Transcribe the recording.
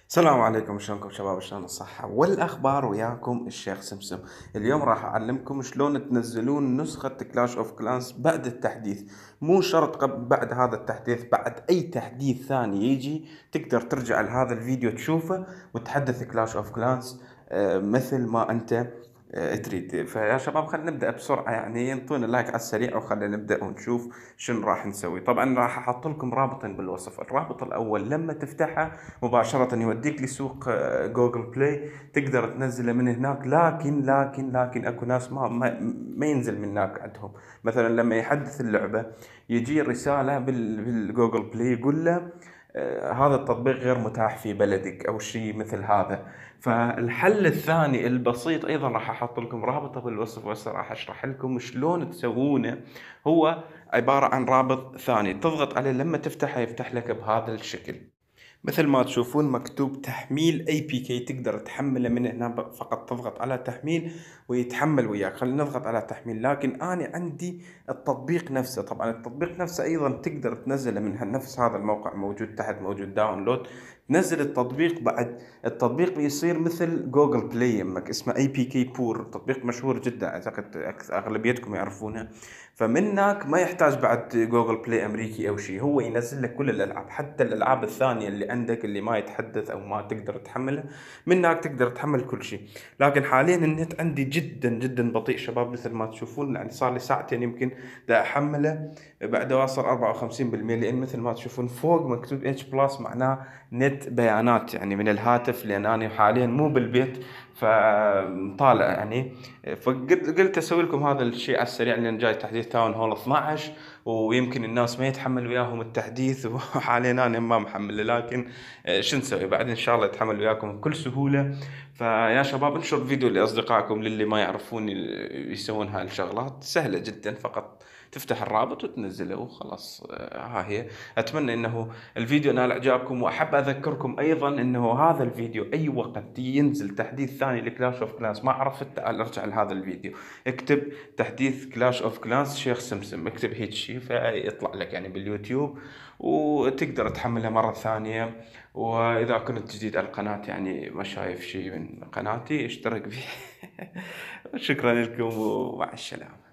السلام عليكم، شلونكم شباب؟ شلون الصحة والأخبار؟ وياكم الشيخ سمسم. اليوم راح أعلمكم شلون تنزلون نسخة كلاش اوف كلانس بعد التحديث. مو شرط بعد هذا التحديث، بعد أي تحديث ثاني يجي تقدر ترجع لهذا الفيديو تشوفه وتحدث كلاش اوف كلانس مثل ما أنت تريد. فيا شباب خلينا نبدأ بسرعة، يعني انطونا لايك على السريع وخلينا نبدأ ونشوف شنو راح نسوي. طبعا راح احط لكم رابطين بالوصف. الرابط الاول لما تفتحه مباشرة يوديك لسوق جوجل بلاي، تقدر تنزله من هناك. لكن اكو ناس ما ينزل من هناك عندهم. مثلا لما يحدث اللعبة يجي رسالة بالجوجل بلاي يقول له هذا التطبيق غير متاح في بلدك او شيء مثل هذا. فالحل الثاني البسيط ايضا راح احط لكم رابطه بالوصف، وهسه راح اشرح لكم شلون تسوونه. هو عباره عن رابط ثاني تضغط عليه، لما تفتحه يفتح لك بهذا الشكل. مثل ما تشوفون مكتوب تحميل اي بي كي، تقدر تحمله من هنا فقط تضغط على تحميل ويتحمل وياك. خلينا نضغط على تحميل. لكن انا عندي التطبيق نفسه. طبعا التطبيق نفسه ايضا تقدر تنزله من نفس هذا الموقع، موجود تحت، موجود داونلود. تنزل التطبيق، بعد التطبيق بيصير مثل جوجل بلاي يمك، اسمه اي بي كي بور، تطبيق مشهور جدا، اعتقد اغلبيتكم يعرفونه. فمنك ما يحتاج بعد جوجل بلاي امريكي او شيء، هو ينزل لك كل الالعاب، حتى الالعاب الثانيه اللي عندك اللي ما يتحدث او ما تقدر تحملها. منك تقدر تحمل كل شيء. لكن حاليا النت عندي جدا جدا بطيء شباب، مثل ما تشوفون، يعني صار لي ساعتين يمكن دا احمله بعد واصل 54%، لان مثل ما تشوفون فوق مكتوب اتش بلس، معناه نت بيانات يعني من الهاتف، لان انا حاليا مو بالبيت فطالع يعني. فقلت اسوي لكم هذا الشيء على السريع، لان جاي تحديث تاون هول 12، ويمكن الناس ما يتحمل وياهم التحديث وحاليا انا ما محمله. لكن شو نسوي بعد؟ ان شاء الله يتحمل وياكم بكل سهوله. فيا شباب انشر الفيديو لاصدقائكم، للي ما يعرفون يسوون هاي الشغلات سهله جدا. فقط تفتح الرابط وتنزله وخلاص. ها هي. اتمنى انه الفيديو نال اعجابكم، واحب اذكركم ايضا انه هذا الفيديو اي وقت ينزل تحديث ثاني لكلاش اوف كلانس ما عرفت، تعال ارجع لهذا الفيديو، اكتب تحديث كلاش اوف كلانس شيخ سمسم، اكتب هيك شيء فيطلع لك يعني باليوتيوب، وتقدر تحملها مرة ثانية. واذا كنت جديد على القناة يعني ما شايف شيء من قناتي اشترك فيه. شكرا لكم ومع السلامة.